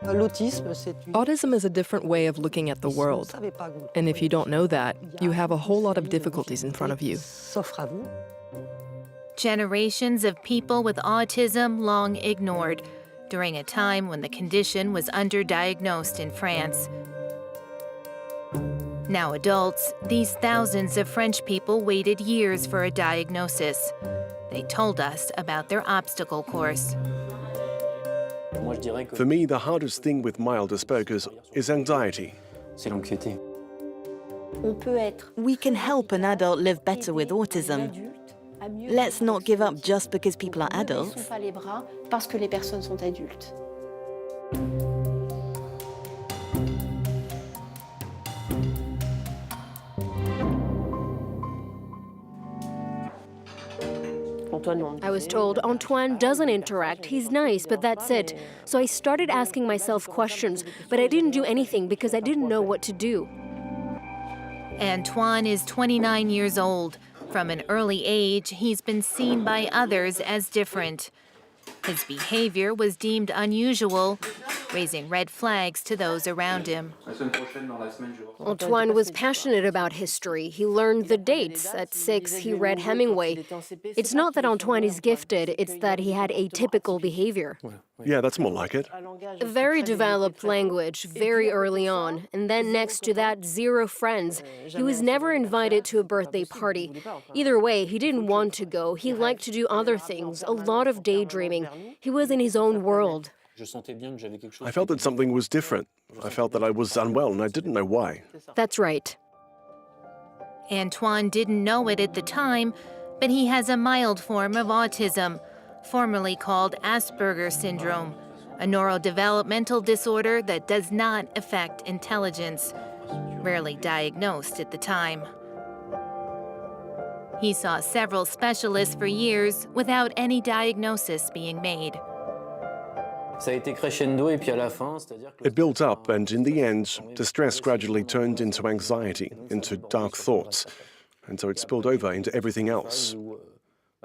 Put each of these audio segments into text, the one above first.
Autism is a different way of looking at the world. And if you don't know that, you have a whole lot of difficulties in front of you. Generations of people with autism long ignored during a time when the condition was underdiagnosed in France. Now adults, these thousands of French people waited years for a diagnosis. They told us about their obstacle course. For me, the hardest thing with mild Asperger's is anxiety. We can help an adult live better with autism. Let's not give up just because people are adults. I was told Antoine doesn't interact, he's nice, but that's it. So I started asking myself questions, but I didn't do anything because I didn't know what to do. Antoine is 29 years old. From an early age, he's been seen by others as different. His behavior was deemed unusual, raising red flags to those around him. Antoine was passionate about history. He learned the dates. At 6, he read Hemingway. It's not that Antoine is gifted, it's that he had atypical behavior. Yeah, that's more like it. A very developed language, very early on. And then next to that, 0 friends. He was never invited to a birthday party. Either way, he didn't want to go. He liked to do other things, a lot of daydreaming. He was in his own world. I felt that something was different. I felt that I was unwell and I didn't know why. That's right. Antoine didn't know it at the time, but he has a mild form of autism, formerly called Asperger's syndrome, a neurodevelopmental disorder that does not affect intelligence, rarely diagnosed at the time. He saw several specialists for years without any diagnosis being made. It built up, and in the end, distress gradually turned into anxiety, into dark thoughts, and so it spilled over into everything else.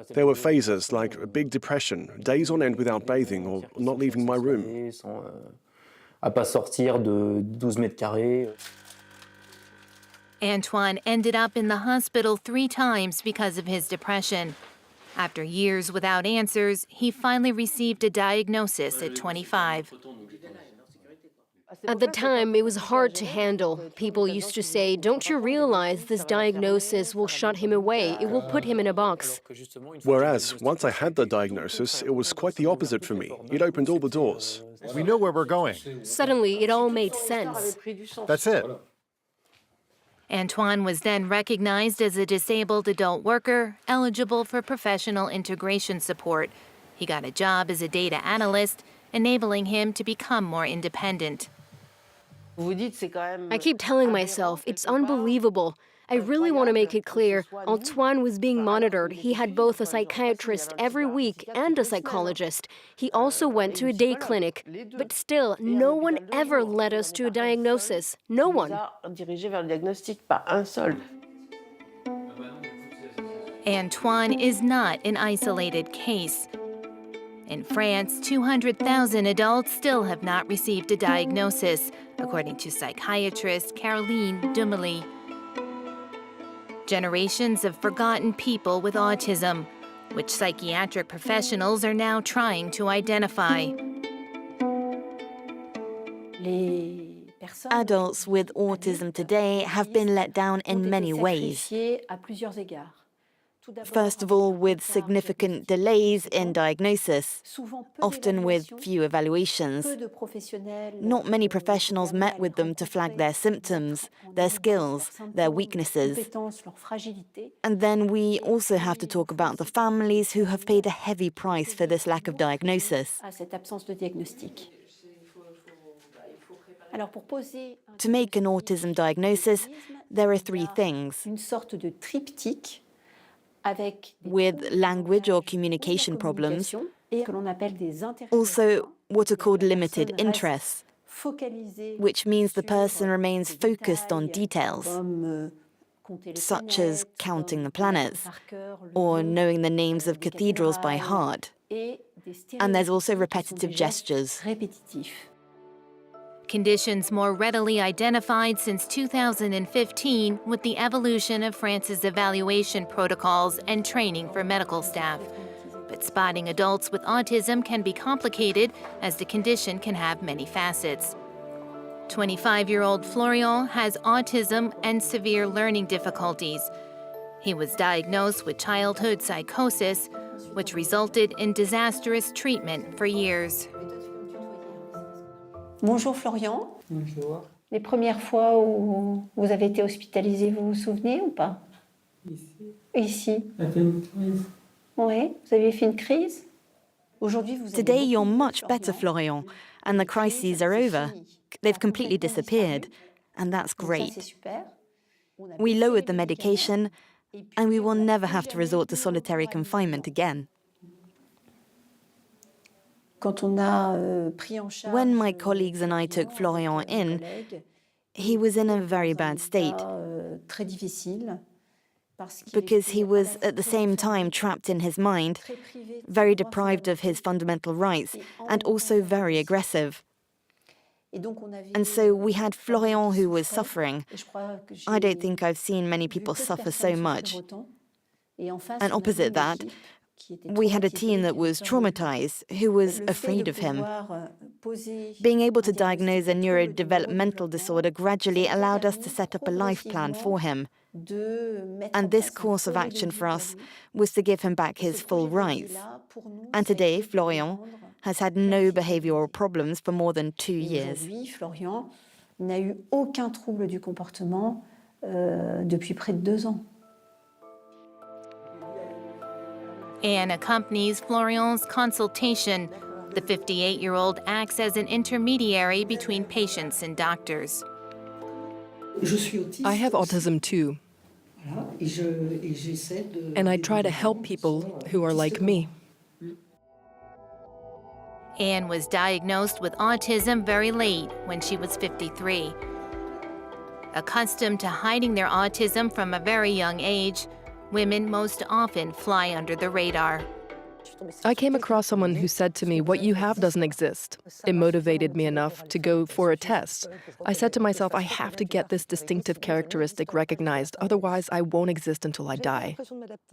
There were phases like a big depression, days on end without bathing or not leaving my room. Antoine ended up in the hospital 3 times because of his depression. After years without answers, he finally received a diagnosis at 25. At the time, it was hard to handle. People used to say, "Don't you realize this diagnosis will shut him away? It will put him in a box." Whereas, once I had the diagnosis, it was quite the opposite for me. It opened all the doors. We know where we're going. Suddenly, it all made sense. That's it. Antoine was then recognized as a disabled adult worker, eligible for professional integration support. He got a job as a data analyst, enabling him to become more independent. I keep telling myself, it's unbelievable. I really want to make it clear, Antoine was being monitored. He had both a psychiatrist every week and a psychologist. He also went to a day clinic. But still, no one ever led us to a diagnosis. No one. Antoine is not an isolated case. In France, 200,000 adults still have not received a diagnosis, according to psychiatrist Caroline Dumely. Generations of forgotten people with autism, which psychiatric professionals are now trying to identify. Adults with autism today have been let down in many ways. First of all, with significant delays in diagnosis, often with few evaluations. Not many professionals met with them to flag their symptoms, their skills, their weaknesses. And then we also have to talk about the families who have paid a heavy price for this lack of diagnosis. To make an autism diagnosis, there are 3 things. With language or communication problems, also what are called limited interests, which means the person remains focused on details, such as counting the planets or knowing the names of cathedrals by heart. And there's also repetitive gestures. conditions more readily identified since 2015 with the evolution of France's evaluation protocols and training for medical staff. But spotting adults with autism can be complicated, as the condition can have many facets. 25-year-old Florian has autism and severe learning difficulties. He was diagnosed with childhood psychosis, which resulted in disastrous treatment for years. Bonjour Florian. Bonjour. Les premières fois où vous avez été hospitalisé, vous vous souvenez ou pas? Ici. Ici. Ça fait une crise. Oui, vous avez fait une crise? Aujourd'hui, vous allez Today, you're beaucoup mieux, much better, Florian, and the crises are over. They've completely disappeared, and that's Donc ça, great. c'est super. On a We baissé lowered les the medication, médicaments. Et puis, and we will on n'a never plus have to jamais resort to eu solitary recours à une confinement maison. again. Quand on a pris en charge When my colleagues and I took Florian avec mes in, collègues, he was in a very dans un bad state état, très difficile, parce qu'il because he était à was la at the fois same enfermé, time trapped in his mind, très privé de very ses droits deprived of his fondamentaux. fundamental rights, Et en and même temps also very agressif. aggressive. Et donc on avait And so we had Florian who was souffrait, suffering. et je crois que I don't j'ai think I've seen many vu people peu de suffer personnes so souffrir much. autant. Et en face, And on avait opposite une that, équipe qui était we had a traumatisée, team that qui avait was peur de lui. traumatized, who was Le fait de afraid of him. pouvoir, poser Being able to un diagnostic diagnose a de trouble du neurodevelopmental neurodéveloppement, disorder gradually ça nous a allowed us to permis set up a life plan for him. de mettre en And this place un course of projet de action vie for pour us lui. was to give him back Et his ce full projet de rights. vie-là, pour nous, And ça a today, été de Florian rendre has had pleine no sécurité. behavioral problems for more than 2 Et years. aujourd'hui, Florian n'a eu aucun trouble du comportement depuis près de 2 ans. Anne accompanies Florian's consultation. The 58-year-old acts as an intermediary between patients and doctors. Je suis autiste. I have autism too, Voilà, et j'essaie de. and I try to help people who are like me. Anne was diagnosed with autism very late, when she was 53. Accustomed to hiding their autism from a very young age, women most often fly under the radar. I came across someone who said to me, "What you have doesn't exist." It motivated me enough to go for a test. I said to myself, I have to get this distinctive characteristic recognized, otherwise I won't exist until I die.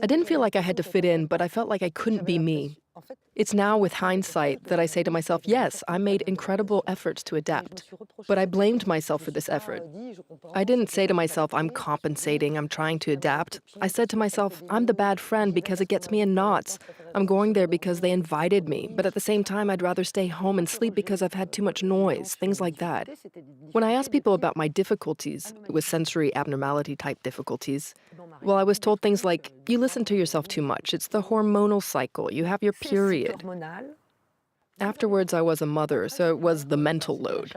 I didn't feel like I had to fit in, but I felt like I couldn't be me. It's now with hindsight that I say to myself, yes, I made incredible efforts to adapt, but I blamed myself for this effort. I didn't say to myself, I'm compensating, I'm trying to adapt. I said to myself, I'm the bad friend because it gets me in knots. I'm going there because they invited me, but at the same time, I'd rather stay home and sleep because I've had too much noise, things like that. When I asked people about my difficulties, it was sensory abnormality type difficulties, well, I was told things like, you listen to yourself too much, it's the hormonal cycle, you have your period. Afterwards, I was a mother, so it was the mental load.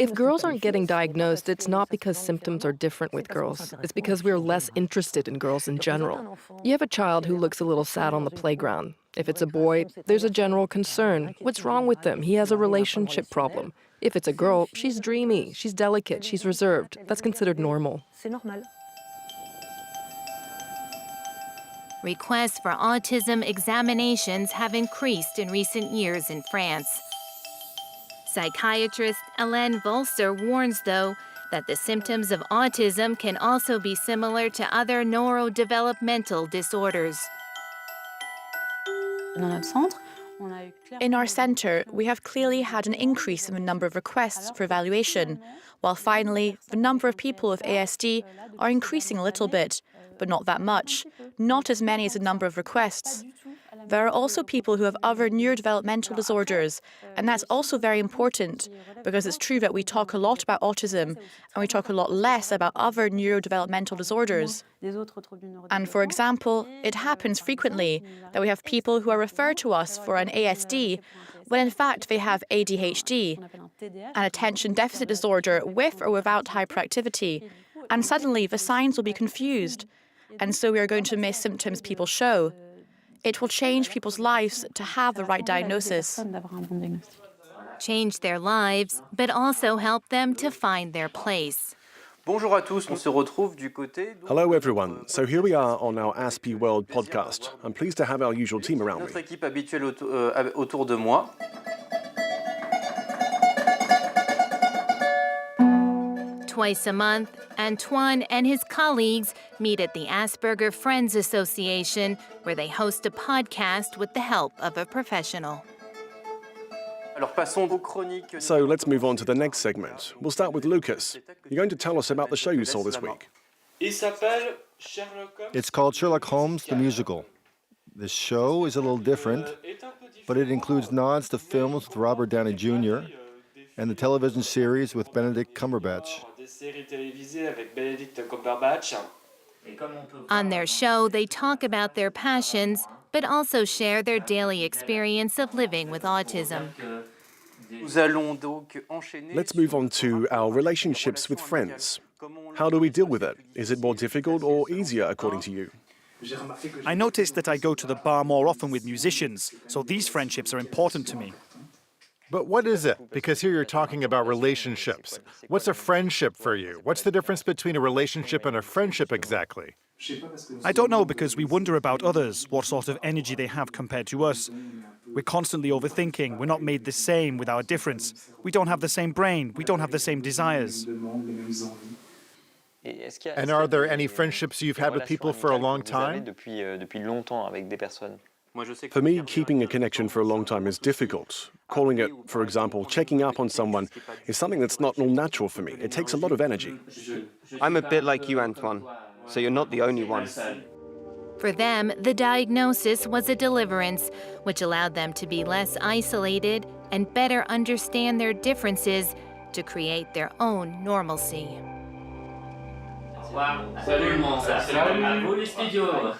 If girls aren't getting diagnosed, it's not because symptoms are different with girls. It's because we're less interested in girls in general. You have a child who looks a little sad on the playground. If it's a boy, there's a general concern. What's wrong with them? He has a relationship problem. If it's a girl, she's dreamy, she's delicate, she's reserved. That's considered normal. Requests for autism examinations have increased in recent years in France. Psychiatrist Hélène Volser warns, though, that the symptoms of autism can also be similar to other neurodevelopmental disorders. In our centre, we have clearly had an increase in the number of requests for evaluation, while finally, the number of people with ASD are increasing a little bit, but not that much, not as many as the number of requests. There are also people who have other neurodevelopmental disorders, and that's also very important, because it's true that we talk a lot about autism, and we talk a lot less about other neurodevelopmental disorders. And for example, it happens frequently that we have people who are referred to us for an ASD, when in fact they have ADHD, an attention deficit disorder with or without hyperactivity, and suddenly the signs will be confused, and so we are going to miss symptoms people show. It will change people's lives to have the right diagnosis. Change their lives, but also help them to find their place. Bonjour à tous, on se retrouve du côté. Hello, everyone. So here we are on our Aspie World podcast. I'm pleased to have our usual team around Notre me. équipe habituelle autour de moi. Twice a month, Antoine and his colleagues meet at the Asperger Friends Association, where they host a podcast with the help of a professional. Alors passons aux chroniques. So let's move on to the next segment. We'll start with Lucas. You're going to tell us about the show you saw this week. It's called Sherlock Holmes, the musical. The show is a little different, but it includes nods to films with Robert Downey Jr. and the television series with Benedict Cumberbatch. On their show, they talk about their passions, but also share their daily experience of living with autism. Nous allons donc enchaîner. Let's move on to our relationships with friends. How do we deal with it? Is it more difficult or easier, according to you? I noticed that I go to the bar more often with musicians, so these friendships are important to me. But what is it? Because here you're talking about relationships. What's a friendship for you? What's the difference between a relationship and a friendship exactly? I don't know, because we wonder about others, what sort of energy they have compared to us. We're constantly overthinking. We're not made the same with our difference. We don't have the same brain. We don't have the same desires. And are there any friendships you've had with people for a long time? For me, keeping a connection for a long time is difficult. Calling it, for example, checking up on someone is something that's not all natural for me. It takes a lot of energy. I'm a bit like you, Antoine, so you're not the only one. For them, the diagnosis was a deliverance, which allowed them to be less isolated and better understand their differences to create their own normalcy. Salut, à vous les studios.